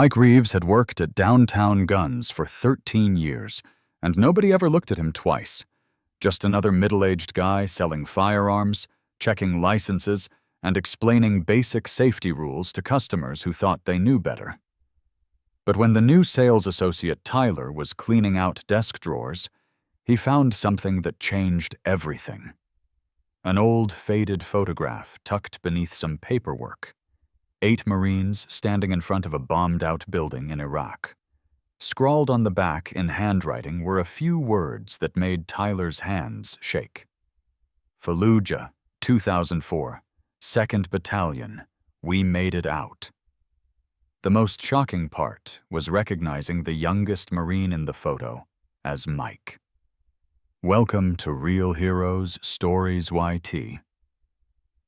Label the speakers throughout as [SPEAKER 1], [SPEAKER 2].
[SPEAKER 1] Mike Reeves had worked at Downtown Guns for 13 years, and nobody ever looked at him twice. Just another middle-aged guy selling firearms, checking licenses, and explaining basic safety rules to customers who thought they knew better. But when the new sales associate Tyler was cleaning out desk drawers, he found something that changed everything. An old, faded photograph tucked beneath some paperwork. 8 Marines standing in front of a bombed-out building in Iraq. Scrawled on the back in handwriting were a few words that made Tyler's hands shake. Fallujah, 2004, 2nd Battalion, we made it out. The most shocking part was recognizing the youngest Marine in the photo as Mike. Welcome to Real Heroes Stories YT.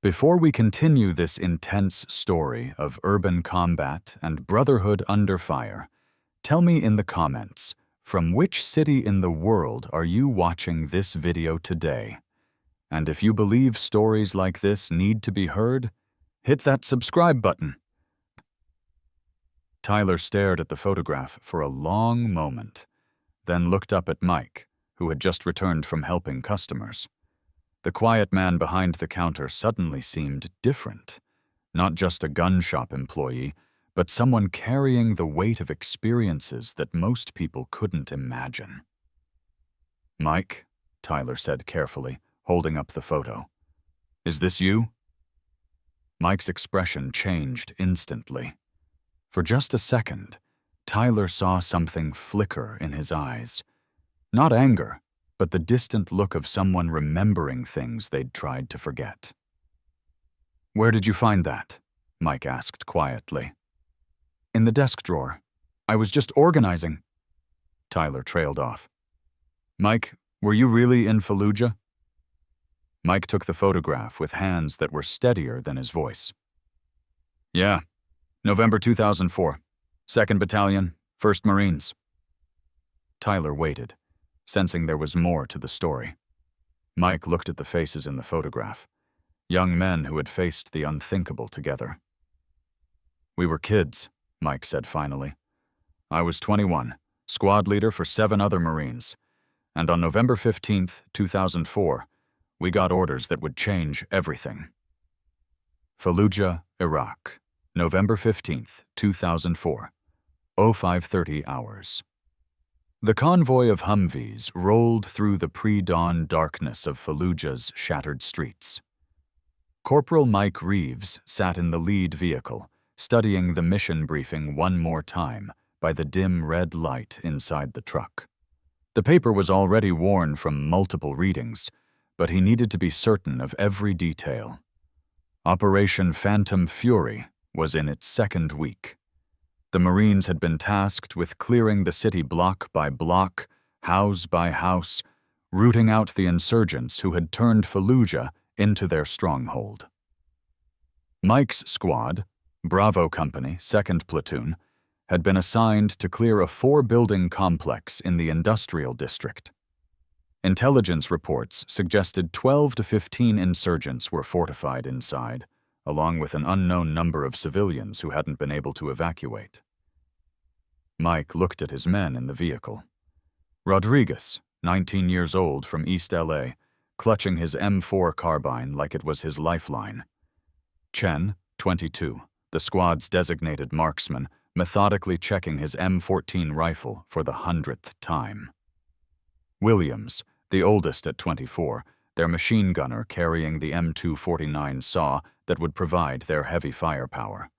[SPEAKER 1] Before we continue this intense story of urban combat and brotherhood under fire, tell me in the comments, from which city in the world are you watching this video today? And if you believe stories like this need to be heard, hit that subscribe button. Tyler stared at the photograph for a long moment, then looked up at Mike, who had just returned from helping customers. The quiet man behind the counter suddenly seemed different, not just a gun shop employee, but someone carrying the weight of experiences that most people couldn't imagine. "Mike," Tyler said carefully, holding up the photo. "Is this you?" Mike's expression changed instantly. For just a second, Tyler saw something flicker in his eyes. Not anger, but the distant look of someone remembering things they'd tried to forget. "Where did you find that?" Mike asked quietly. "In the desk drawer. I was just organizing." Tyler trailed off. "Mike, were you really in Fallujah?" Mike took the photograph with hands that were steadier than his voice. "Yeah, November 2004, 2nd Battalion, 1st Marines." Tyler waited, sensing there was more to the story. Mike looked at the faces in the photograph, young men who had faced the unthinkable together. "We were kids," Mike said finally. "I was 21, squad leader for 7 other Marines, and on November 15th, 2004, we got orders that would change everything." Fallujah, Iraq, November 15th, 2004, 0530 hours. The convoy of Humvees rolled through the pre-dawn darkness of Fallujah's shattered streets. Corporal Mike Reeves sat in the lead vehicle, studying the mission briefing one more time by the dim red light inside the truck. The paper was already worn from multiple readings, but he needed to be certain of every detail. Operation Phantom Fury was in its 2nd week. The Marines had been tasked with clearing the city block by block, house by house, rooting out the insurgents who had turned Fallujah into their stronghold. Mike's squad, Bravo Company, 2nd Platoon, had been assigned to clear a 4-building complex in the industrial district. Intelligence reports suggested 12 to 15 insurgents were fortified inside, along with an unknown number of civilians who hadn't been able to evacuate. Mike looked at his men in the vehicle. Rodriguez, 19 years old from East LA, clutching his M4 carbine like it was his lifeline. Chen, 22, the squad's designated marksman, methodically checking his M14 rifle for the 100th time. Williams, the oldest at 24, their machine gunner carrying the M249 saw that would provide their heavy firepower.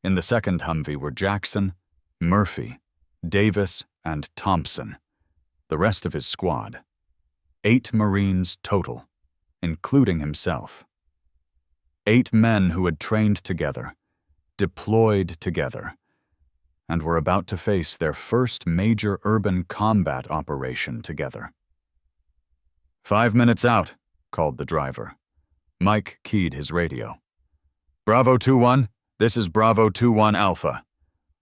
[SPEAKER 1] In the 2nd Humvee were Jackson, Murphy, Davis, and Thompson, the rest of his squad. 8 Marines total, including himself. 8 men who had trained together, deployed together, and were about to face their first major urban combat operation together. "5 minutes out," called the driver. Mike keyed his radio. "Bravo 2-1, this is Bravo 2-1 Alpha.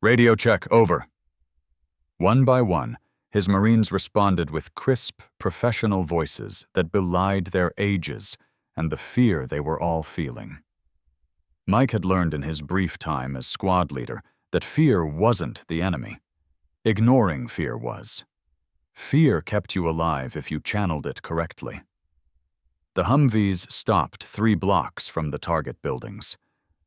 [SPEAKER 1] Radio check, over." One by one, his Marines responded with crisp, professional voices that belied their ages and the fear they were all feeling. Mike had learned in his brief time as squad leader that fear wasn't the enemy. Ignoring fear was. Fear kept you alive if you channeled it correctly. The Humvees stopped 3 blocks from the target buildings.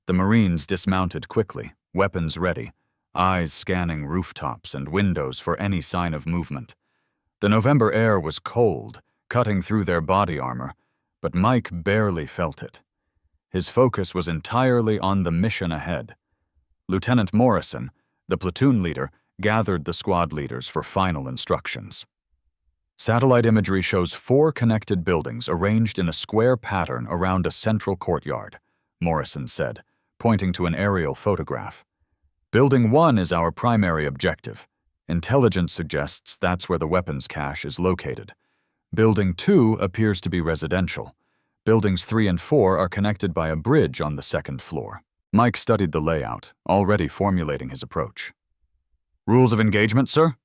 [SPEAKER 1] The Marines dismounted quickly, weapons ready, eyes scanning rooftops and windows for any sign of movement. The November air was cold, cutting through their body armor, but Mike barely felt it. His focus was entirely on the mission ahead. Lieutenant Morrison, the platoon leader, gathered the squad leaders for final instructions. Satellite imagery shows 4 connected buildings arranged in a square pattern around a central courtyard, Morrison said, pointing to an aerial photograph. Building 1 is our primary objective. Intelligence suggests that's where the weapons cache is located. Building 2 appears to be residential. Buildings 3 and 4 are connected by a bridge on the 2nd floor. Mike studied the layout, already formulating his approach. Rules of engagement, sir?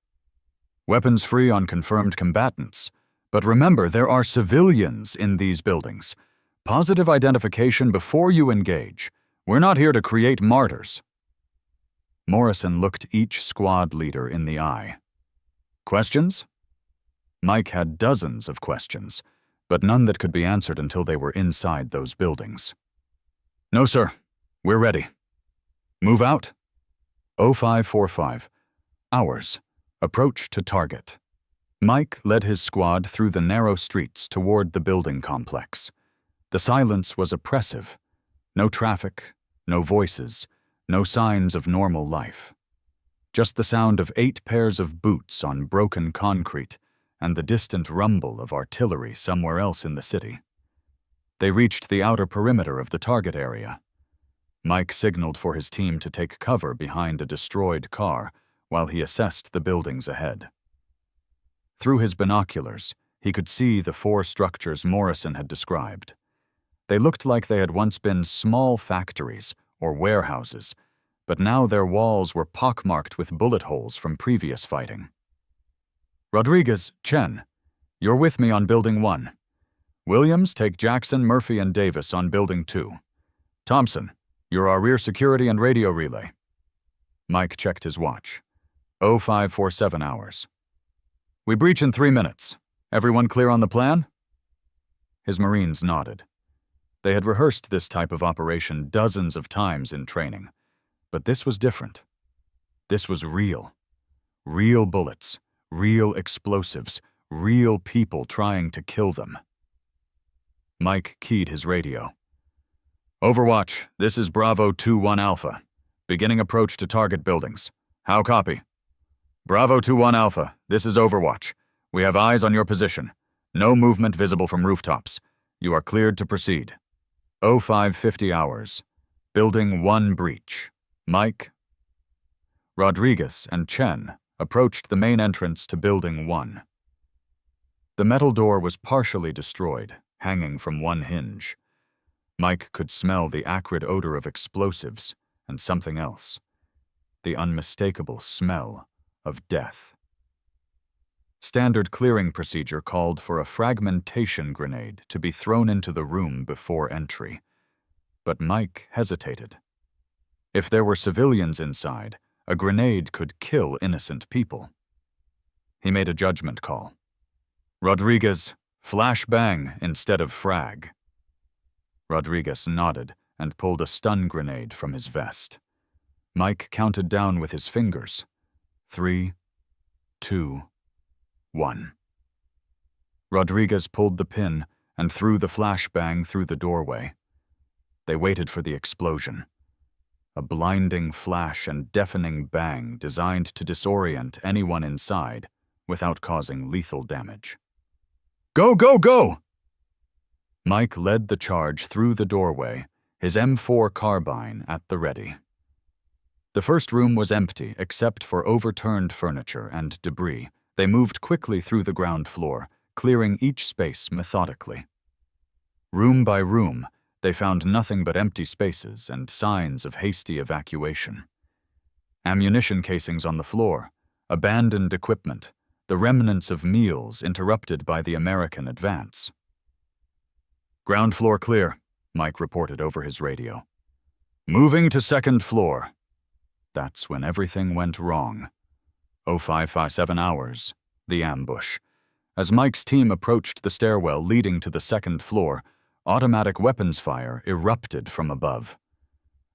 [SPEAKER 1] Weapons free on confirmed combatants. But remember, there are civilians in these buildings. Positive identification before you engage. We're not here to create martyrs. Morrison looked each squad leader in the eye. Questions? Mike had dozens of questions, but none that could be answered until they were inside those buildings. No, sir. We're ready. Move out. 0545. Hours. Approach to target. Mike led his squad through the narrow streets toward the building complex. The silence was oppressive. No traffic, no voices, no signs of normal life. Just the sound of 8 pairs of boots on broken concrete and the distant rumble of artillery somewhere else in the city. They reached the outer perimeter of the target area. Mike signaled for his team to take cover behind a destroyed car while he assessed the buildings ahead. Through his binoculars, he could see the 4 structures Morrison had described. They looked like they had once been small factories or warehouses, but now their walls were pockmarked with bullet holes from previous fighting. Rodriguez, Chen, you're with me on Building 1. Williams, take Jackson, Murphy, and Davis on Building 2. Thompson, you're our rear security and radio relay. Mike checked his watch. 0547 hours. We breach in 3 minutes. Everyone clear on the plan? His Marines nodded. They had rehearsed this type of operation dozens of times in training, but this was different. This was real. Real bullets, real explosives, real people trying to kill them. Mike keyed his radio. Overwatch, this is Bravo 2-1 Alpha. Beginning approach to target buildings. How copy? Bravo 2-1 Alpha, this is Overwatch. We have eyes on your position. No movement visible from rooftops. You are cleared to proceed. 0550 hours. Building 1 breach. Mike. Rodriguez and Chen approached the main entrance to Building 1. The metal door was partially destroyed, hanging from one hinge. Mike could smell the acrid odor of explosives and something else. The unmistakable smell of death. Standard clearing procedure called for a fragmentation grenade to be thrown into the room before entry. But Mike hesitated. If there were civilians inside, a grenade could kill innocent people. He made a judgment call. Rodriguez, flash bang instead of frag. Rodriguez nodded and pulled a stun grenade from his vest. Mike counted down with his fingers. 3, 2, 1. Rodriguez pulled the pin and threw the flashbang through the doorway. They waited for the explosion. A blinding flash and deafening bang designed to disorient anyone inside without causing lethal damage. Go, go, go! Mike led the charge through the doorway, his M4 carbine at the ready. The first room was empty except for overturned furniture and debris. They moved quickly through the ground floor, clearing each space methodically. Room by room, they found nothing but empty spaces and signs of hasty evacuation. Ammunition casings on the floor, abandoned equipment, the remnants of meals interrupted by the American advance. Ground floor clear, Mike reported over his radio. Moving to second floor. That's when everything went wrong. 0557 hours. The ambush. As Mike's team approached the stairwell leading to the second floor, automatic weapons fire erupted from above.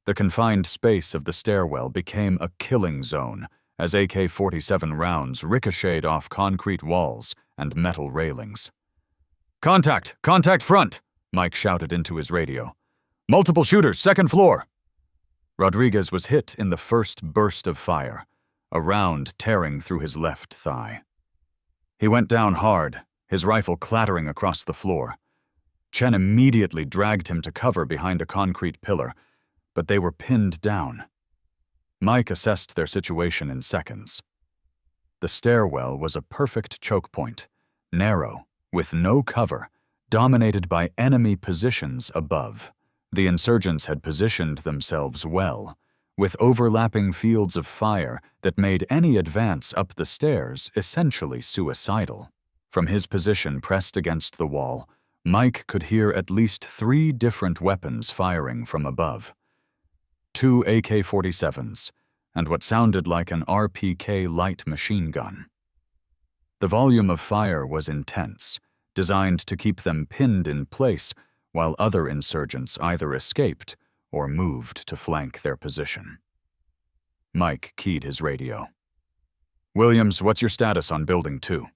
[SPEAKER 1] The confined space of the stairwell became a killing zone as AK-47 rounds ricocheted off concrete walls and metal railings. "Contact! Contact front!" Mike shouted into his radio. "Multiple shooters, second floor!" Rodriguez was hit in the first burst of fire, a round tearing through his left thigh. He went down hard, his rifle clattering across the floor. Chen immediately dragged him to cover behind a concrete pillar, but they were pinned down. Mike assessed their situation in seconds. The stairwell was a perfect choke point, narrow, with no cover, dominated by enemy positions above. The insurgents had positioned themselves well, with overlapping fields of fire that made any advance up the stairs essentially suicidal. From his position pressed against the wall, Mike could hear at least 3 different weapons firing from above. 2 AK-47s, and what sounded like an RPK light machine gun. The volume of fire was intense, designed to keep them pinned in place while other insurgents either escaped or moved to flank their position. Mike keyed his radio. "Williams, what's your status on Building 2?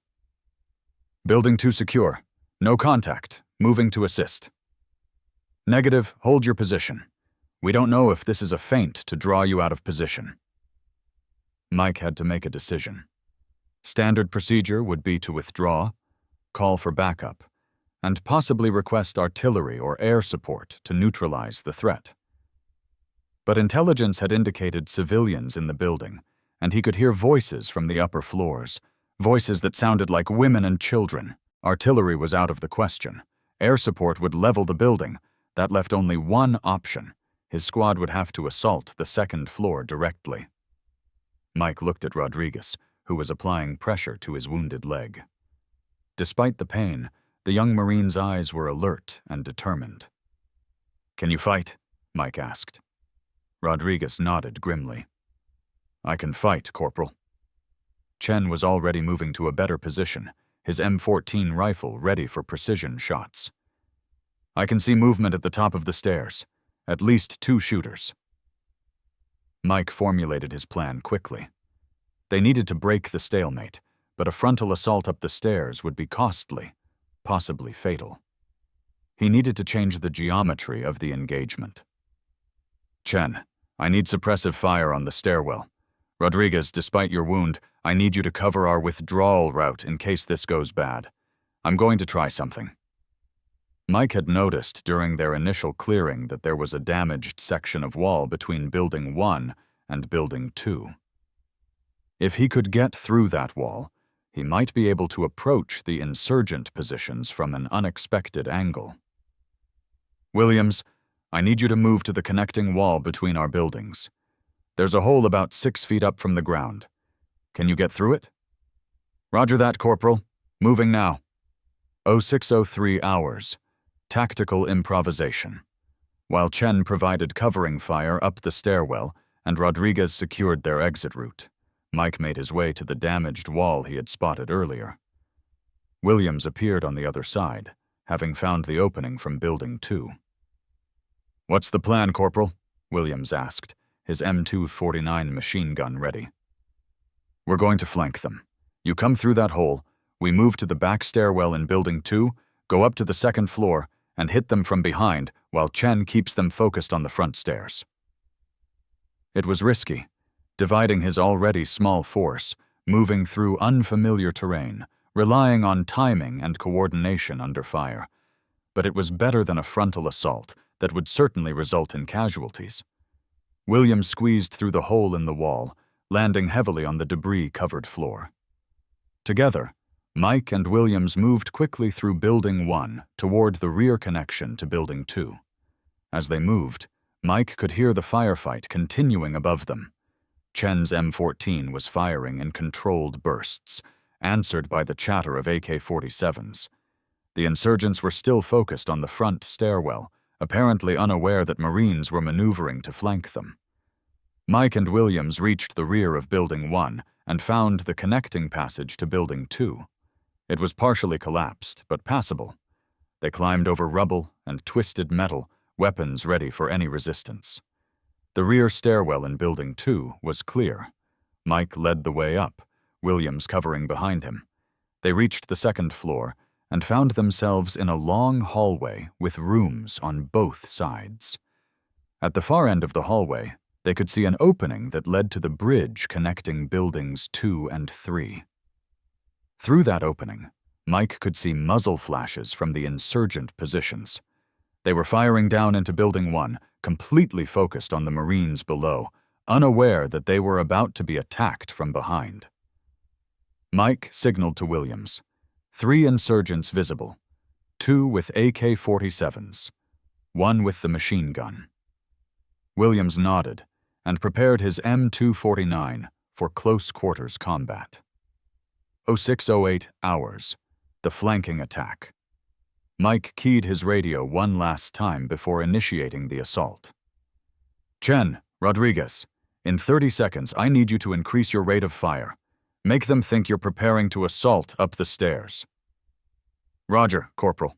[SPEAKER 1] "Building 2 secure. No contact. Moving to assist." "Negative. Hold your position. We don't know if this is a feint to draw you out of position." Mike had to make a decision. Standard procedure would be to withdraw, call for backup, and possibly request artillery or air support to neutralize the threat. But intelligence had indicated civilians in the building, and he could hear voices from the upper floors, voices that sounded like women and children. Artillery was out of the question. Air support would level the building. That left only one option. His squad would have to assault the second floor directly. Mike looked at Rodriguez, who was applying pressure to his wounded leg. Despite the pain, the young Marine's eyes were alert and determined. "Can you fight?" Mike asked. Rodriguez nodded grimly. "I can fight, Corporal." Chen was already moving to a better position, his M14 rifle ready for precision shots. "I can see movement at the top of the stairs. At least 2 shooters." Mike formulated his plan quickly. They needed to break the stalemate, but a frontal assault up the stairs would be costly, possibly fatal. He needed to change the geometry of the engagement. "Chen, I need suppressive fire on the stairwell. Rodriguez, despite your wound, I need you to cover our withdrawal route in case this goes bad. I'm going to try something." Mike had noticed during their initial clearing that there was a damaged section of wall between Building 1 and Building 2. If he could get through that wall, he might be able to approach the insurgent positions from an unexpected angle. "Williams, I need you to move to the connecting wall between our buildings. There's a hole about 6 feet up from the ground. Can you get through it?" "Roger that, Corporal. Moving now." 0603 hours. Tactical improvisation. While Chen provided covering fire up the stairwell and Rodriguez secured their exit route, Mike made his way to the damaged wall he had spotted earlier. Williams appeared on the other side, having found the opening from Building 2. "What's the plan, Corporal?" Williams asked, his M249 machine gun ready. "We're going to flank them. You come through that hole, we move to the back stairwell in Building 2, go up to the second floor, and hit them from behind while Chen keeps them focused on the front stairs." It was risky, dividing his already small force, moving through unfamiliar terrain, relying on timing and coordination under fire. But it was better than a frontal assault that would certainly result in casualties. Williams squeezed through the hole in the wall, landing heavily on the debris-covered floor. Together, Mike and Williams moved quickly through Building 1 toward the rear connection to Building 2. As they moved, Mike could hear the firefight continuing above them. Chen's M14 was firing in controlled bursts, answered by the chatter of AK-47s. The insurgents were still focused on the front stairwell, apparently unaware that Marines were maneuvering to flank them. Mike and Williams reached the rear of Building 1 and found the connecting passage to Building 2. It was partially collapsed, but passable. They climbed over rubble and twisted metal, weapons ready for any resistance. The rear stairwell in Building 2 was clear. Mike led the way up, Williams covering behind him. They reached the second floor and found themselves in a long hallway with rooms on both sides. At the far end of the hallway, they could see an opening that led to the bridge connecting Buildings 2 and 3. Through that opening, Mike could see muzzle flashes from the insurgent positions. They were firing down into Building 1, completely focused on the Marines below, unaware that they were about to be attacked from behind. Mike signaled to Williams. 3 insurgents visible, 2 with AK-47s, 1 with the machine gun. Williams nodded and prepared his M249 for close quarters combat. 0608 hours, the flanking attack. Mike keyed his radio one last time before initiating the assault. Chen, Rodriguez, in 30 seconds I need you to increase your rate of fire. Make them think you're preparing to assault up the stairs. Roger, Corporal.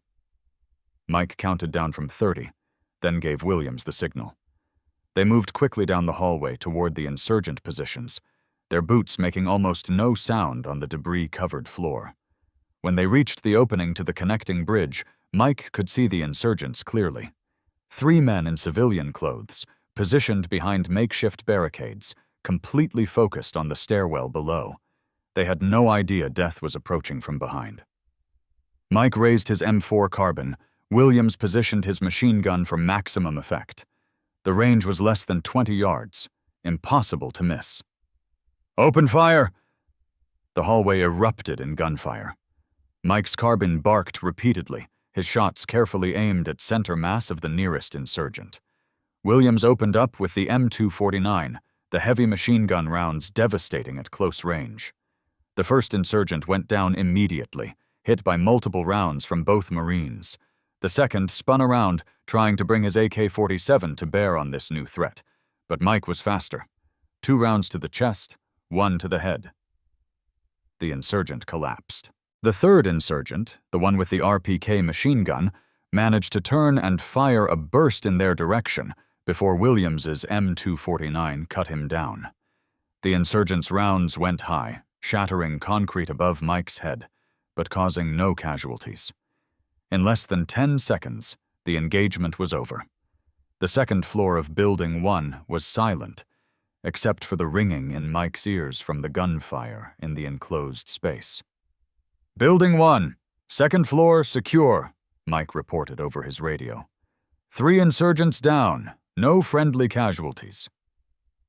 [SPEAKER 1] Mike counted down from 30, then gave Williams the signal. They moved quickly down the hallway toward the insurgent positions, their boots making almost no sound on the debris-covered floor. When they reached the opening to the connecting bridge, Mike could see the insurgents clearly. 3 men in civilian clothes, positioned behind makeshift barricades, completely focused on the stairwell below. They had no idea death was approaching from behind. Mike raised his M4 carbine. Williams positioned his machine gun for maximum effect. The range was less than 20 yards. Impossible to miss. Open fire! The hallway erupted in gunfire. Mike's carbine barked repeatedly, his shots carefully aimed at center mass of the nearest insurgent. Williams opened up with the M249, the heavy machine gun rounds devastating at close range. The first insurgent went down immediately, hit by multiple rounds from both Marines. The second spun around, trying to bring his AK-47 to bear on this new threat, but Mike was faster. 2 rounds to the chest, 1 to the head. The insurgent collapsed. The third insurgent, the one with the RPK machine gun, managed to turn and fire a burst in their direction before Williams's M249 cut him down. The insurgent's rounds went high, shattering concrete above Mike's head, but causing no casualties. In less than 10 seconds, the engagement was over. The second floor of Building 1 was silent, except for the ringing in Mike's ears from the gunfire in the enclosed space. Building 1, second floor secure, Mike reported over his radio. 3 insurgents down, no friendly casualties.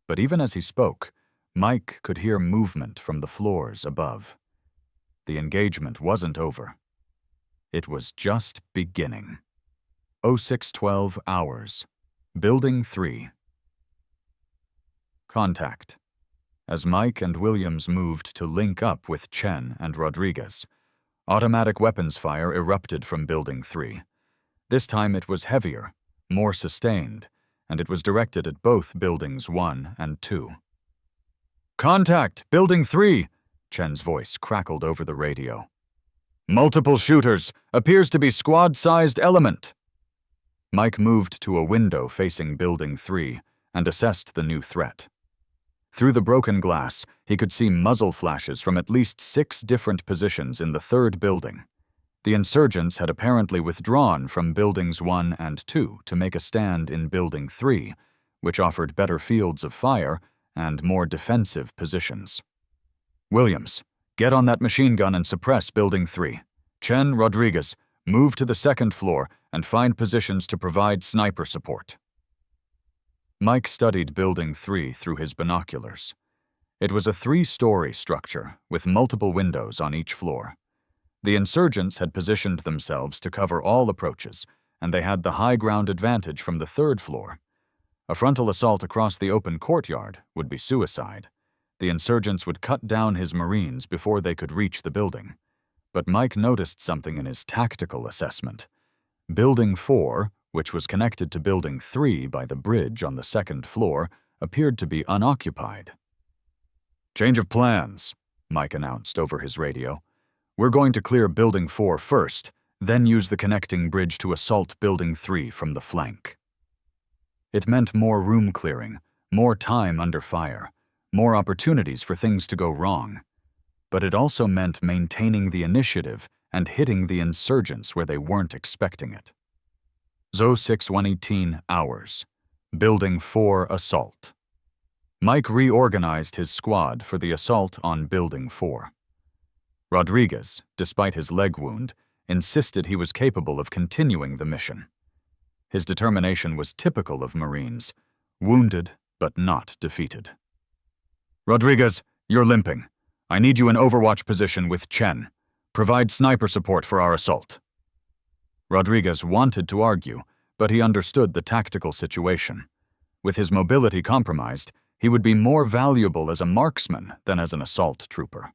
[SPEAKER 1] But even as he spoke, Mike could hear movement from the floors above. The engagement wasn't over. It was just beginning. 0612 hours. Building 3. Contact. As Mike and Williams moved to link up with Chen and Rodriguez, automatic weapons fire erupted from Building 3. This time it was heavier, more sustained, and it was directed at both Buildings 1 and 2. Contact! Building 3! Chen's voice crackled over the radio. Multiple shooters. Appears to be squad-sized element. Mike moved to a window facing Building 3 and assessed the new threat. Through the broken glass, he could see muzzle flashes from at least 6 different positions in the third building. The insurgents had apparently withdrawn from Buildings 1 and 2 to make a stand in Building 3, which offered better fields of fire and more defensive positions. Williams, get on that machine gun and suppress Building 3. Chen, Rodriguez, move to the second floor and find positions to provide sniper support. Mike studied Building 3 through his binoculars. It was a 3-story structure with multiple windows on each floor. The insurgents had positioned themselves to cover all approaches, and they had the high ground advantage from the third floor. A frontal assault across the open courtyard would be suicide. The insurgents would cut down his Marines before they could reach the building. But Mike noticed something in his tactical assessment. Building 4, which was connected to Building 3 by the bridge on the second floor, appeared to be unoccupied. "Change of plans," Mike announced over his radio. "We're going to clear Building 4 first, then use the connecting bridge to assault Building 3 from the flank." It meant more room clearing, more time under fire, more opportunities for things to go wrong. But it also meant maintaining the initiative and hitting the insurgents where they weren't expecting it. Zo 6-118 hours. Building 4 assault. Mike reorganized his squad for the assault on Building 4. Rodriguez, despite his leg wound, insisted he was capable of continuing the mission. His determination was typical of Marines, wounded but not defeated. "Rodriguez, you're limping. I need you in overwatch position with Chen. Provide sniper support for our assault." Rodriguez wanted to argue, but he understood the tactical situation. With his mobility compromised, he would be more valuable as a marksman than as an assault trooper.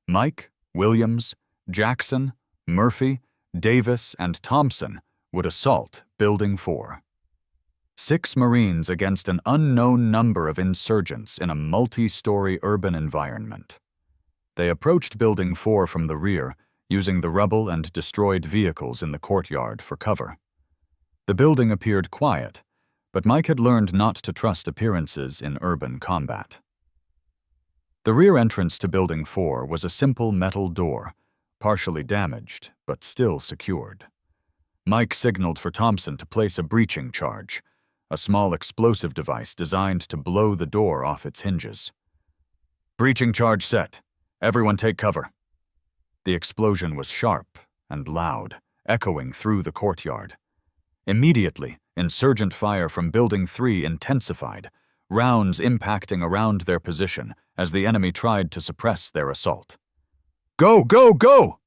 [SPEAKER 1] Mike, Williams, Jackson, Murphy, Davis, and Thompson would assault Building 4. 6 Marines against an unknown number of insurgents in a multi-story urban environment. They approached Building 4 from the rear, using the rubble and destroyed vehicles in the courtyard for cover. The building appeared quiet, but Mike had learned not to trust appearances in urban combat. The rear entrance to Building 4 was a simple metal door, partially damaged, but still secured. Mike signaled for Thompson to place a breaching charge, a small explosive device designed to blow the door off its hinges. "Breaching charge set. Everyone take cover." The explosion was sharp and loud, echoing through the courtyard. Immediately, insurgent fire from Building 3 intensified, rounds impacting around their position as the enemy tried to suppress their assault. "Go, go, go!"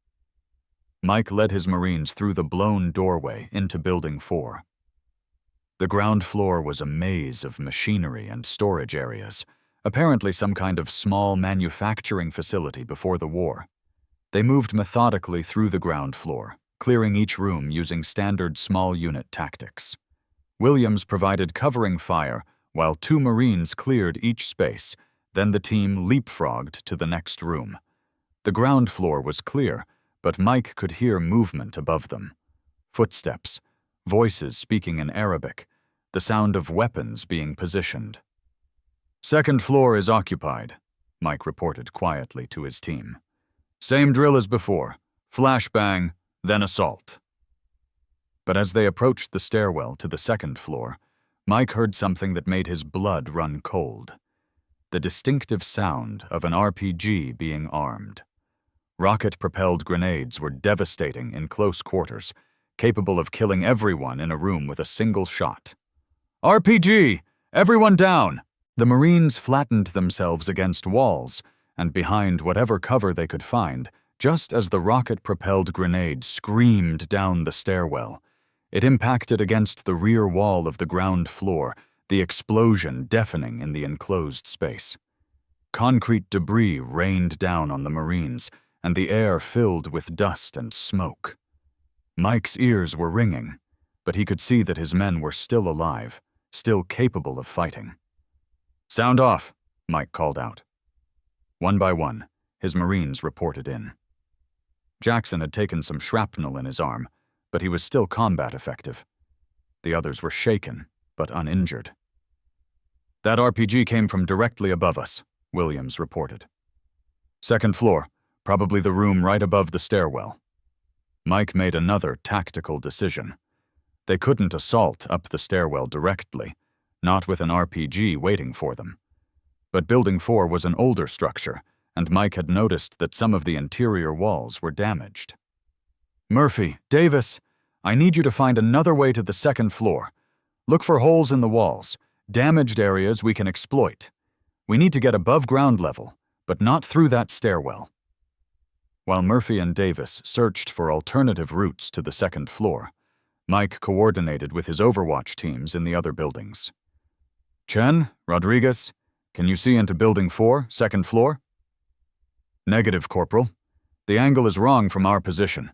[SPEAKER 1] Mike led his Marines through the blown doorway into Building 4. The ground floor was a maze of machinery and storage areas, apparently some kind of small manufacturing facility before the war. They moved methodically through the ground floor, clearing each room using standard small unit tactics. Williams provided covering fire while 2 Marines cleared each space, then the team leapfrogged to the next room. The ground floor was clear, but Mike could hear movement above them. Footsteps, voices speaking in Arabic, the sound of weapons being positioned. "Second floor is occupied," Mike reported quietly to his team. "Same drill as before. Flashbang, then assault." But as they approached the stairwell to the second floor, Mike heard something that made his blood run cold. The distinctive sound of an RPG being armed. Rocket-propelled grenades were devastating in close quarters, capable of killing everyone in a room with a single shot. "RPG! Everyone down!" The Marines flattened themselves against walls and behind whatever cover they could find, just as the rocket-propelled grenade screamed down the stairwell. It impacted against the rear wall of the ground floor, the explosion deafening in the enclosed space. Concrete debris rained down on the Marines, and the air filled with dust and smoke. Mike's ears were ringing, but he could see that his men were still alive, still capable of fighting. "Sound off," Mike called out. One by one, his Marines reported in. Jackson had taken some shrapnel in his arm, but he was still combat effective. The others were shaken, but uninjured. "That RPG came from directly above us," Williams reported. "Second floor, probably the room right above the stairwell." Mike made another tactical decision. They couldn't assault up the stairwell directly, not with an RPG waiting for them. But Building 4 was an older structure, and Mike had noticed that some of the interior walls were damaged. "Murphy, Davis, I need you to find another way to the second floor. Look for holes in the walls, damaged areas we can exploit. We need to get above ground level, but not through that stairwell." While Murphy and Davis searched for alternative routes to the second floor, Mike coordinated with his Overwatch teams in the other buildings. "Chen, Rodriguez, can you see into Building 4, second floor?" "Negative, Corporal. The angle is wrong from our position,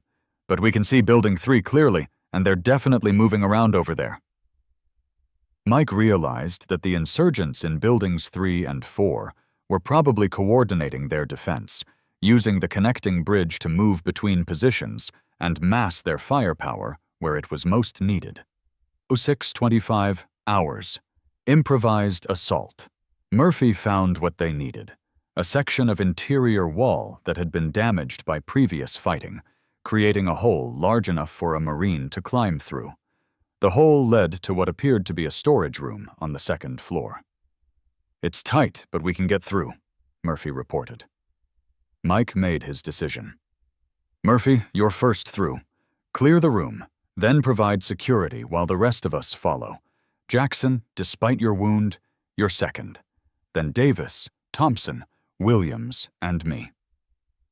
[SPEAKER 1] but we can see Building 3 clearly, and they're definitely moving around over there." Mike realized that the insurgents in Buildings 3 and 4 were probably coordinating their defense, using the connecting bridge to move between positions and mass their firepower where it was most needed. 06:25 hours. Improvised assault. Murphy found what they needed, a section of interior wall that had been damaged by previous fighting, creating a hole large enough for a Marine to climb through. The hole led to what appeared to be a storage room on the second floor. "It's tight, but we can get through," Murphy reported. Mike made his decision. "Murphy, you're first through. Clear the room, then provide security while the rest of us follow. Jackson, despite your wound, you're second. Then Davis, Thompson, Williams, and me."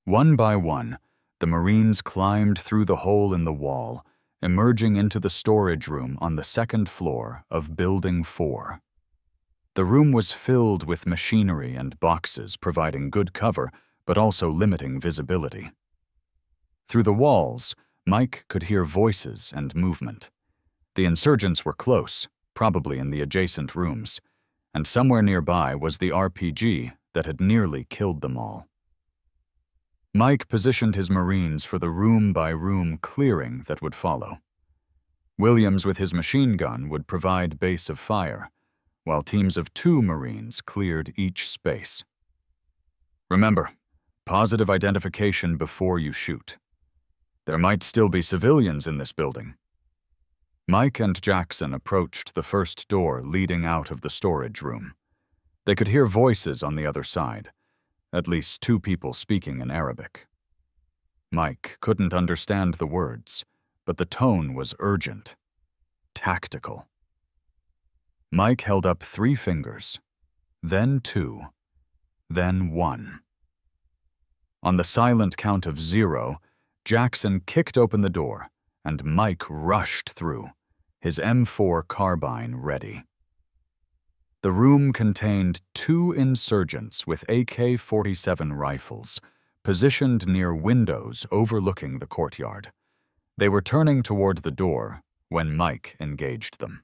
[SPEAKER 1] One by one, the Marines climbed through the hole in the wall, emerging into the storage room on the second floor of Building 4. The room was filled with machinery and boxes, providing good cover, but also limiting visibility. Through the walls, Mike could hear voices and movement. The insurgents were close, probably in the adjacent rooms, and somewhere nearby was the RPG that had nearly killed them all. Mike positioned his Marines for the room-by-room clearing that would follow. Williams with his machine gun would provide base of fire, while teams of 2 Marines cleared each space. "Remember, positive identification before you shoot. There might still be civilians in this building." Mike and Jackson approached the first door leading out of the storage room. They could hear voices on the other side, at least 2 people speaking in Arabic. Mike couldn't understand the words, but the tone was urgent, tactical. Mike held up 3 fingers, then 2, then 1. On the silent count of 0, Jackson kicked open the door, and Mike rushed through, his M4 carbine ready. The room contained 2 insurgents with AK-47 rifles, positioned near windows overlooking the courtyard. They were turning toward the door when Mike engaged them.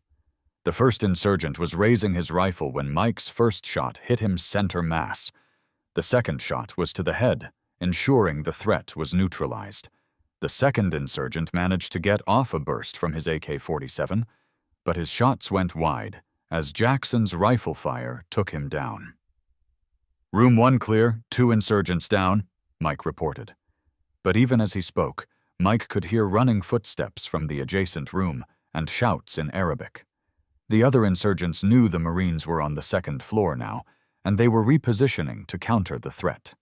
[SPEAKER 1] The first insurgent was raising his rifle when Mike's first shot hit him center mass. The second shot was to the head, ensuring the threat was neutralized. The second insurgent managed to get off a burst from his AK-47, but his shots went wide as Jackson's rifle fire took him down. "Room 1 clear, 2 insurgents down," Mike reported. But even as he spoke, Mike could hear running footsteps from the adjacent room and shouts in Arabic. The other insurgents knew the Marines were on the second floor now, and they were repositioning to counter the threat.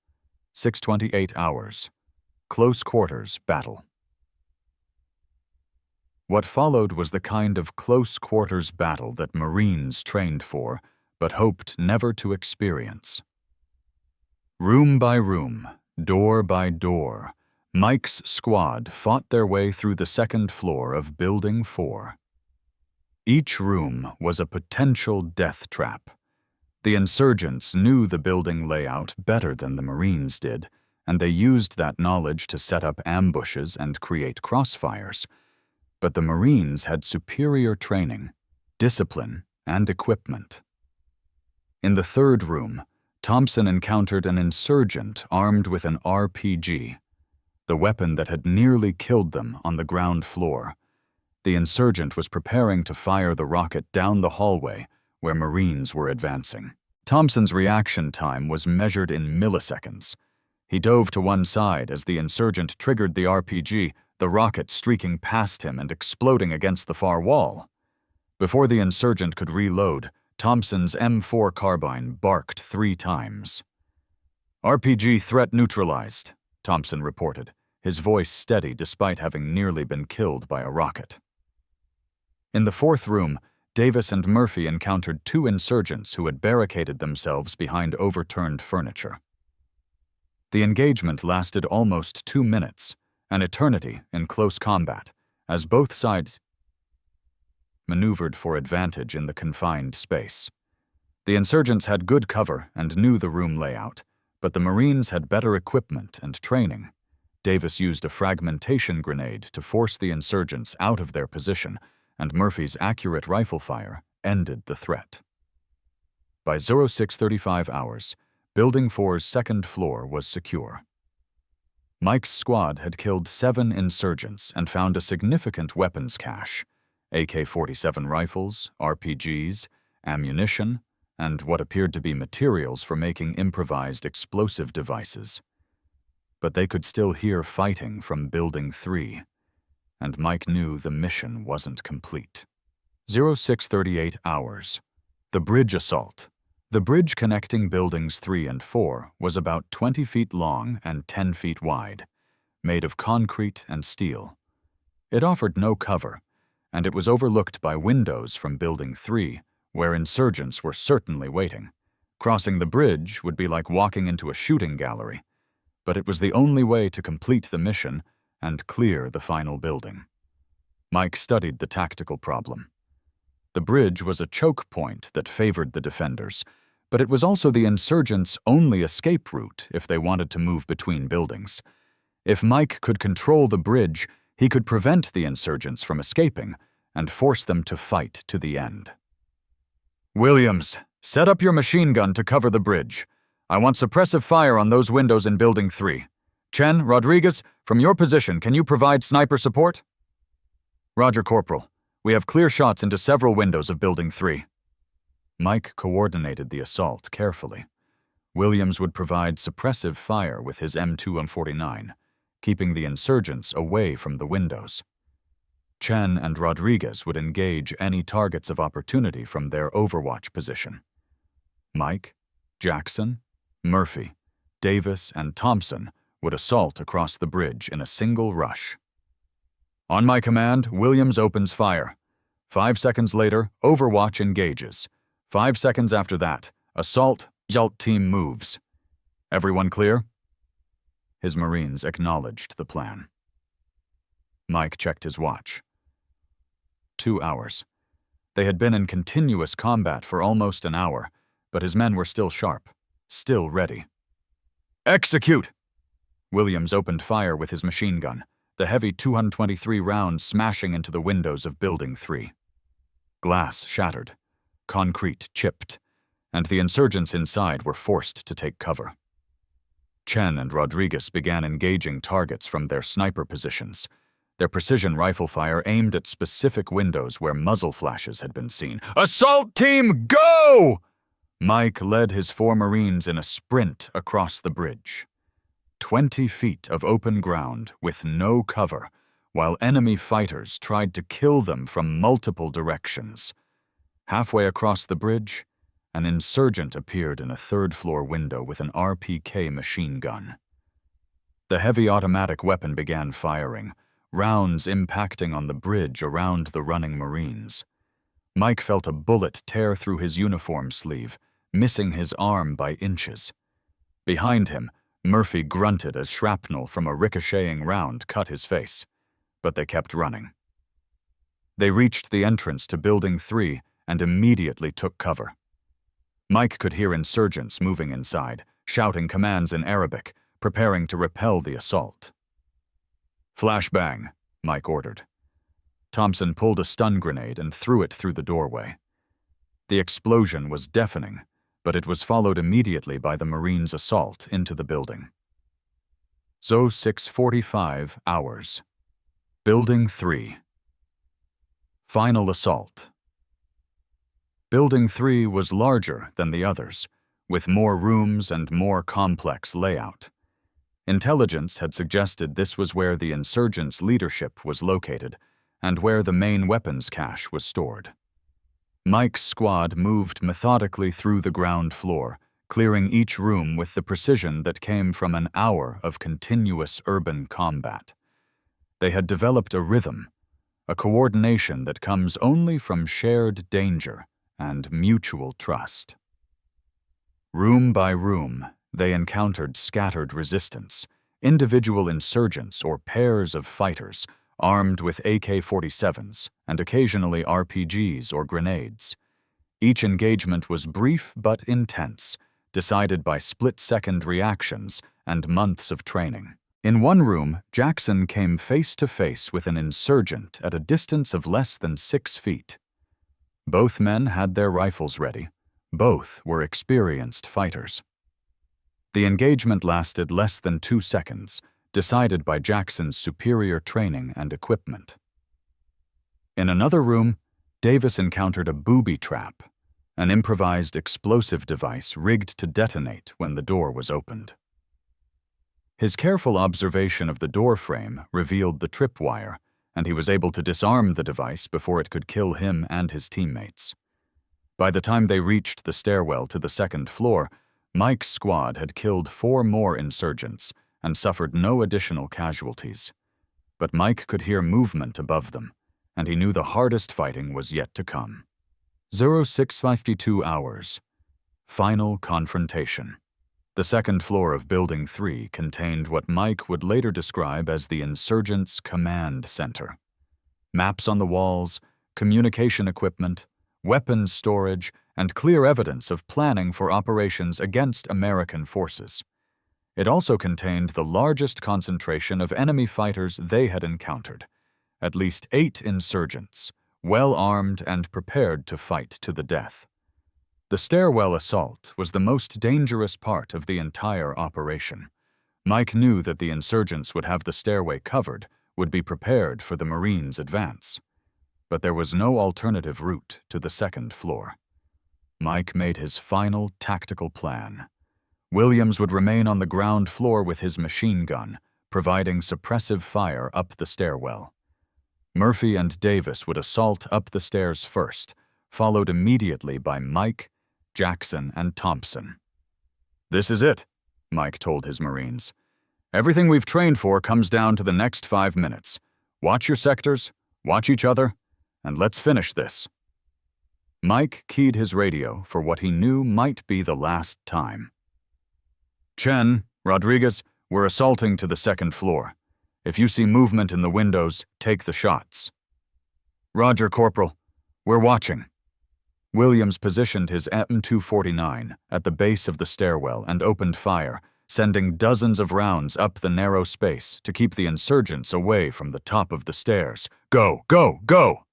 [SPEAKER 1] 6:28 hours. Close quarters battle. What followed was the kind of close quarters battle that Marines trained for, but hoped never to experience. Room by room, door by door, Mike's squad fought their way through the second floor of Building 4. Each room was a potential death trap. The insurgents knew the building layout better than the Marines did, and they used that knowledge to set up ambushes and create crossfires. But the Marines had superior training, discipline, and equipment. In the third room, Thompson encountered an insurgent armed with an RPG, the weapon that had nearly killed them on the ground floor. The insurgent was preparing to fire the rocket down the hallway where Marines were advancing. Thompson's reaction time was measured in milliseconds. He dove to one side as the insurgent triggered the RPG, the rocket streaking past him and exploding against the far wall. Before the insurgent could reload, Thompson's M4 carbine barked 3 times. "RPG threat neutralized," Thompson reported, his voice steady despite having nearly been killed by a rocket. In the fourth room, Davis and Murphy encountered 2 insurgents who had barricaded themselves behind overturned furniture. The engagement lasted almost 2 minutes, an eternity in close combat, as both sides maneuvered for advantage in the confined space. The insurgents had good cover and knew the room layout, but the Marines had better equipment and training. Davis used a fragmentation grenade to force the insurgents out of their position, and Murphy's accurate rifle fire ended the threat. By 06:35 hours, Building 4's second floor was secure. Mike's squad had killed 7 insurgents and found a significant weapons cache: AK-47 rifles, RPGs, ammunition, and what appeared to be materials for making improvised explosive devices. But they could still hear fighting from Building 3, and Mike knew the mission wasn't complete. 06:38 hours. The bridge assault. The bridge connecting Buildings 3 and 4 was about 20 feet long and 10 feet wide, made of concrete and steel. It offered no cover, and it was overlooked by windows from Building 3, where insurgents were certainly waiting. Crossing the bridge would be like walking into a shooting gallery, but it was the only way to complete the mission and clear the final building. Mike studied the tactical problem. The bridge was a choke point that favored the defenders, but it was also the insurgents' only escape route if they wanted to move between buildings. If Mike could control the bridge, he could prevent the insurgents from escaping and force them to fight to the end. Williams, set up your machine gun to cover the bridge. I want suppressive fire on those windows in Building 3. Chen, Rodriguez, from your position, can you provide sniper support? Roger, Corporal. We have clear shots into several windows of Building 3. Mike coordinated the assault carefully. Williams would provide suppressive fire with his M249, keeping the insurgents away from the windows. Chen and Rodriguez would engage any targets of opportunity from their overwatch position. Mike, Jackson, Murphy, Davis, and Thompson would assault across the bridge in a single rush. On my command, Williams opens fire. 5 seconds later, Overwatch engages. 5 seconds after that, Assault team moves. Everyone clear? His Marines acknowledged the plan. Mike checked his watch. 2 hours. They had been in continuous combat for almost an hour, but his men were still sharp, still ready. Execute! Williams opened fire with his machine gun, the heavy 223 rounds smashing into the windows of Building 3. Glass shattered, concrete chipped, and the insurgents inside were forced to take cover. Chen and Rodriguez began engaging targets from their sniper positions, their precision rifle fire aimed at specific windows where muzzle flashes had been seen. Assault team, go! Mike led his 4 Marines in a sprint across the bridge. 20 feet of open ground with no cover, while enemy fighters tried to kill them from multiple directions. Halfway across the bridge, an insurgent appeared in a third-floor window with an RPK machine gun. The heavy automatic weapon began firing, rounds impacting on the bridge around the running Marines. Mike felt a bullet tear through his uniform sleeve, missing his arm by inches. Behind him, Murphy grunted as shrapnel from a ricocheting round cut his face, but they kept running. They reached the entrance to Building 3 and immediately took cover. Mike could hear insurgents moving inside, shouting commands in Arabic, preparing to repel the assault. Flashbang, Mike ordered. Thompson pulled a stun grenade and threw it through the doorway. The explosion was deafening, but it was followed immediately by the Marines' assault into the building. 06:45 hours. Building 3. Final assault. Building 3 was larger than the others, with more rooms and more complex layout. Intelligence had suggested this was where the insurgents' leadership was located and where the main weapons cache was stored. Mike's squad moved methodically through the ground floor, clearing each room with the precision that came from an hour of continuous urban combat. They had developed a rhythm, a coordination that comes only from shared danger and mutual trust. Room by room, they encountered scattered resistance, individual insurgents or pairs of fighters armed with AK-47s and occasionally RPGs or grenades. Each engagement was brief but intense, decided by split-second reactions and months of training. In one room, Jackson came face to face with an insurgent at a distance of less than 6 feet. Both men had their rifles ready. Both were experienced fighters. The engagement lasted less than 2 seconds, decided by Jackson's superior training and equipment. In another room, Davis encountered a booby trap, an improvised explosive device rigged to detonate when the door was opened. His careful observation of the door frame revealed the tripwire, and he was able to disarm the device before it could kill him and his teammates. By the time they reached the stairwell to the second floor, Mike's squad had killed 4 more insurgents and suffered no additional casualties. But Mike could hear movement above them, and he knew the hardest fighting was yet to come. 0652 hours. Final confrontation. The second floor of Building 3 contained what Mike would later describe as the Insurgents' Command Center. Maps on the walls, communication equipment, weapons storage, and clear evidence of planning for operations against American forces. It also contained the largest concentration of enemy fighters they had encountered, at least 8 insurgents, well armed and prepared to fight to the death. The stairwell assault was the most dangerous part of the entire operation. Mike knew that the insurgents would have the stairway covered, would be prepared for the Marines' advance. But there was no alternative route to the second floor. Mike made his final tactical plan. Williams would remain on the ground floor with his machine gun, providing suppressive fire up the stairwell. Murphy and Davis would assault up the stairs first, followed immediately by Mike, Jackson, and Thompson. "This is it," Mike told his Marines. "Everything we've trained for comes down to the next 5 minutes. Watch your sectors, watch each other, and let's finish this." Mike keyed his radio for what he knew might be the last time. "Chen, Rodriguez, we're assaulting to the second floor. If you see movement in the windows, take the shots." "Roger, Corporal. We're watching." Williams positioned his M249 at the base of the stairwell and opened fire, sending dozens of rounds up the narrow space to keep the insurgents away from the top of the stairs. "Go, go, go!"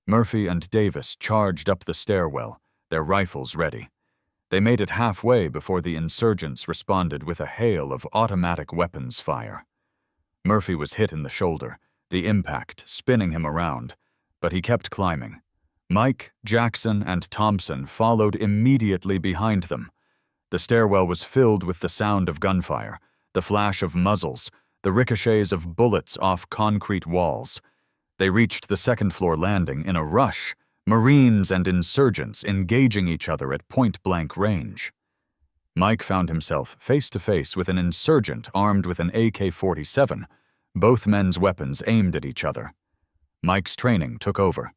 [SPEAKER 1] Murphy and Davis charged up the stairwell, their rifles ready. They made it halfway before the insurgents responded with a hail of automatic weapons fire. Murphy was hit in the shoulder, the impact spinning him around, but he kept climbing. Mike, Jackson, and Thompson followed immediately behind them. The stairwell was filled with the sound of gunfire, the flash of muzzles, the ricochets of bullets off concrete walls. They reached the second-floor landing in a rush, Marines and insurgents engaging each other at point-blank range. Mike found himself face-to-face with an insurgent armed with an AK-47, both men's weapons aimed at each other. Mike's training took over.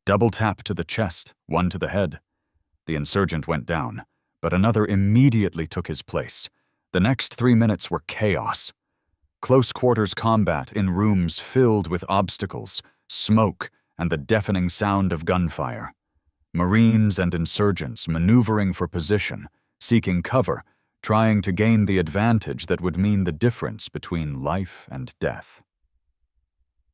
[SPEAKER 1] Double tap to the chest, one to the head. The insurgent went down, but another immediately took his place. The next 3 minutes were chaos. Close-quarters combat in rooms filled with obstacles, smoke, and the deafening sound of gunfire. Marines and insurgents maneuvering for position, seeking cover, trying to gain the advantage that would mean the difference between life and death.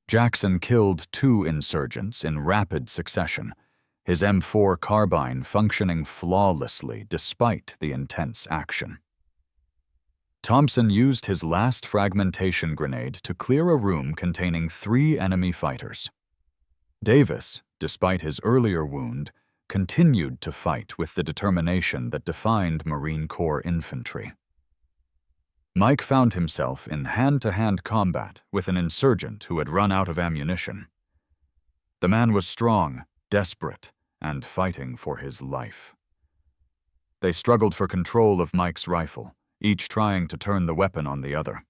[SPEAKER 1] Jackson killed 2 insurgents in rapid succession, his M4 carbine functioning flawlessly despite the intense action. Thompson used his last fragmentation grenade to clear a room containing 3 enemy fighters. Davis, despite his earlier wound, continued to fight with the determination that defined Marine Corps infantry. Mike found himself in hand-to-hand combat with an insurgent who had run out of ammunition. The man was strong, desperate, and fighting for his life. They struggled for control of Mike's rifle, each trying to turn the weapon on the other.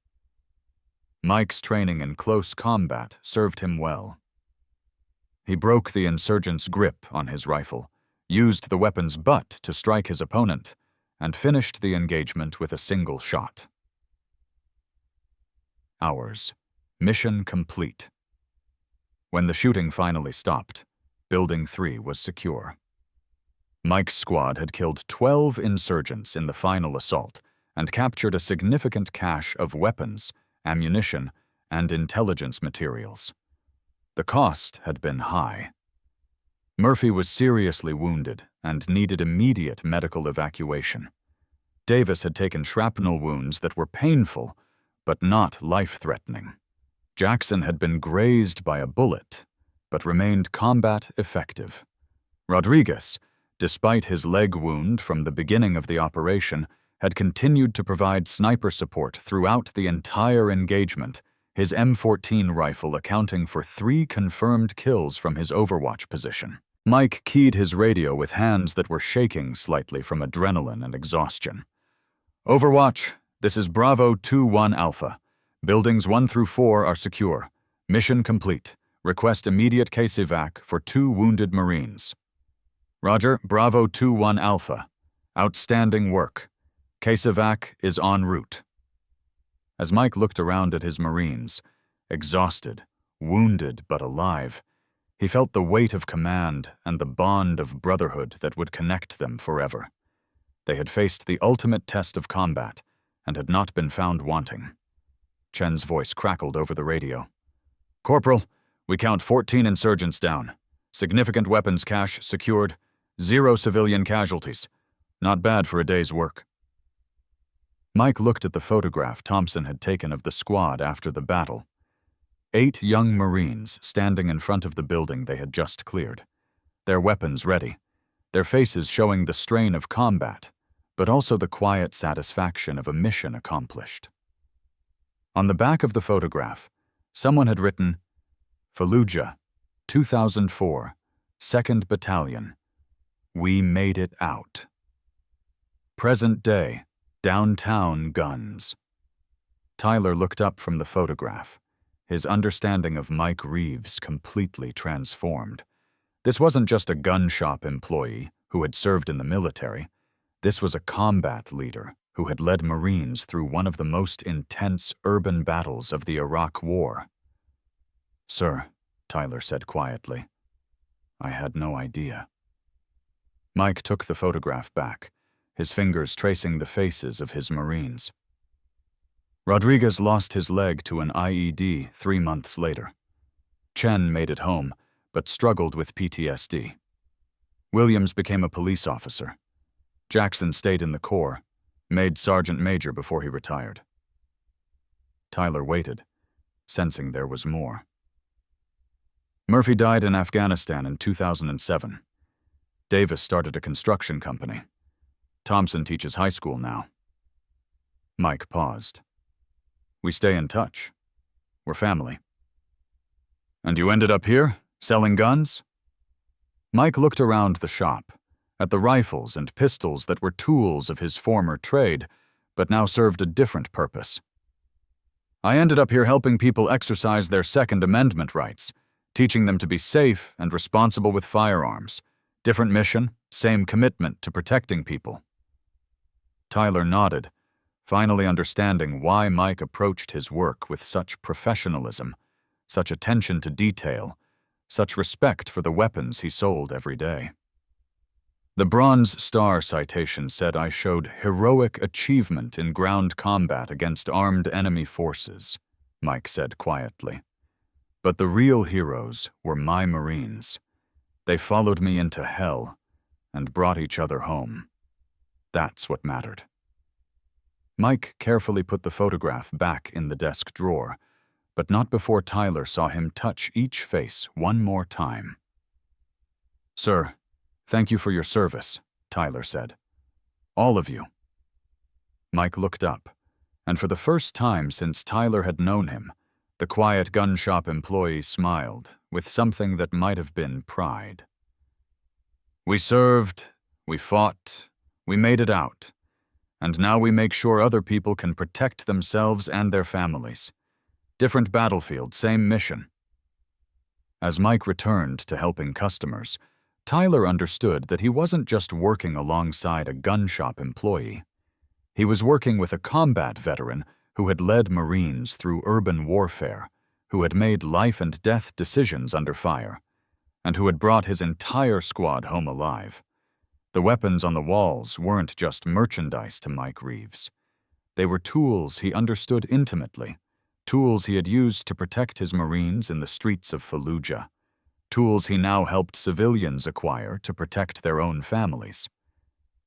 [SPEAKER 1] Mike's training in close combat served him well. He broke the insurgent's grip on his rifle, used the weapon's butt to strike his opponent, and finished the engagement with a single shot. Hours. Mission complete. When the shooting finally stopped, Building 3 was secure. Mike's squad had killed 12 insurgents in the final assault and captured a significant cache of weapons, ammunition, and intelligence materials. The cost had been high. Murphy was seriously wounded and needed immediate medical evacuation. Davis had taken shrapnel wounds that were painful, but not life-threatening. Jackson had been grazed by a bullet, but remained combat effective. Rodriguez, despite his leg wound from the beginning of the operation, had continued to provide sniper support throughout the entire engagement, his M14 rifle accounting for 3 confirmed kills from his overwatch position. Mike keyed his radio with hands that were shaking slightly from adrenaline and exhaustion. "Overwatch, this is Bravo 2-1 Alpha. Buildings 1 through 4 are secure. Mission complete. Request immediate case evac for 2 wounded Marines." "Roger, Bravo 2-1 Alpha. Outstanding work. Case evac is en route." As Mike looked around at his Marines, exhausted, wounded but alive, he felt the weight of command and the bond of brotherhood that would connect them forever. They had faced the ultimate test of combat and had not been found wanting. Chen's voice crackled over the radio. "Corporal, we count 14 insurgents down. Significant weapons cache secured. 0 civilian casualties. Not bad for a day's work." Mike looked at the photograph Thompson had taken of the squad after the battle. 8 young Marines standing in front of the building they had just cleared, their weapons ready, their faces showing the strain of combat, but also the quiet satisfaction of a mission accomplished. On the back of the photograph, someone had written, "Fallujah, 2004, 2nd Battalion. We made it out. Present day, downtown guns." Tyler looked up from the photograph, his understanding of Mike Reeves completely transformed. This wasn't just a gun shop employee who had served in the military. This was a combat leader who had led Marines through one of the most intense urban battles of the Iraq War. "Sir," Tyler said quietly, "I had no idea." Mike took the photograph back, his fingers tracing the faces of his Marines. Rodriguez lost his leg to an IED 3 months later. Chen made it home, but struggled with PTSD. Williams became a police officer. Jackson stayed in the Corps, made Sergeant Major before he retired. Tyler waited, sensing there was more. Murphy died in Afghanistan in 2007. Davis started a construction company. Thompson teaches high school now. Mike paused. "We stay in touch. We're family." "And you ended up here, selling guns?" Mike looked around the shop, at the rifles and pistols that were tools of his former trade, but now served a different purpose. "I ended up here helping people exercise their Second Amendment rights, teaching them to be safe and responsible with firearms. Different mission, same commitment to protecting people." Tyler nodded, finally understanding why Mike approached his work with such professionalism, such attention to detail, such respect for the weapons he sold every day. "The Bronze Star citation said I showed heroic achievement in ground combat against armed enemy forces," Mike said quietly. "But the real heroes were my Marines. They followed me into hell and brought each other home. That's what mattered." Mike carefully put the photograph back in the desk drawer, but not before Tyler saw him touch each face one more time. "Sir, thank you for your service," Tyler said. "All of you." Mike looked up, and for the first time since Tyler had known him, the quiet gun shop employee smiled with something that might have been pride. "We served, we fought, we made it out, and now we make sure other people can protect themselves and their families. Different battlefield, same mission." As Mike returned to helping customers, Tyler understood that he wasn't just working alongside a gun shop employee. He was working with a combat veteran who had led Marines through urban warfare, who had made life and death decisions under fire, and who had brought his entire squad home alive. The weapons on the walls weren't just merchandise to Mike Reeves. They were tools he understood intimately, tools he had used to protect his Marines in the streets of Fallujah, tools he now helped civilians acquire to protect their own families.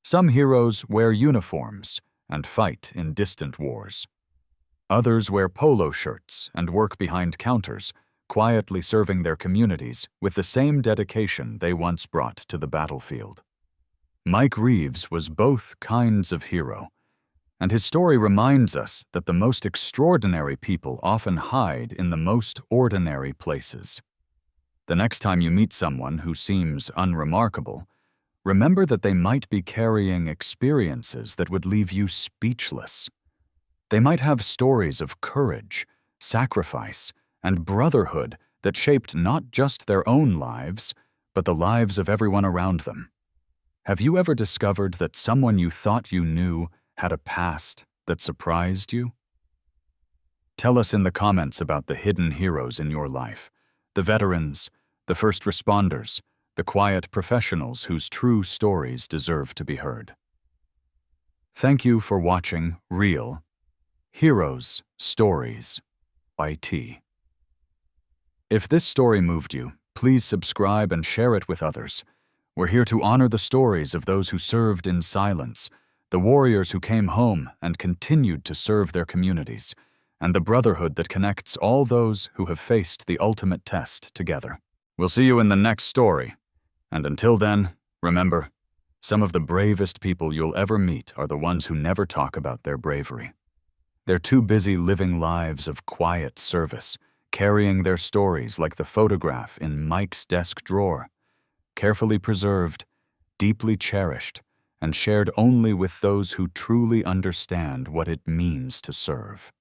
[SPEAKER 1] Some heroes wear uniforms and fight in distant wars. Others wear polo shirts and work behind counters, quietly serving their communities with the same dedication they once brought to the battlefield. Mike Reeves was both kinds of hero, and his story reminds us that the most extraordinary people often hide in the most ordinary places. The next time you meet someone who seems unremarkable, remember that they might be carrying experiences that would leave you speechless. They might have stories of courage, sacrifice, and brotherhood that shaped not just their own lives, but the lives of everyone around them. Have you ever discovered that someone you thought you knew had a past that surprised you? Tell us in the comments about the hidden heroes in your life, the veterans, the first responders, the quiet professionals whose true stories deserve to be heard. Thank you for watching Real Heroes Stories by T. If this story moved you, please subscribe and share it with others. We're here to honor the stories of those who served in silence, the warriors who came home and continued to serve their communities, and the brotherhood that connects all those who have faced the ultimate test together. We'll see you in the next story. And until then, remember, some of the bravest people you'll ever meet are the ones who never talk about their bravery. They're too busy living lives of quiet service, carrying their stories like the photograph in Mike's desk drawer, carefully preserved, deeply cherished, and shared only with those who truly understand what it means to serve.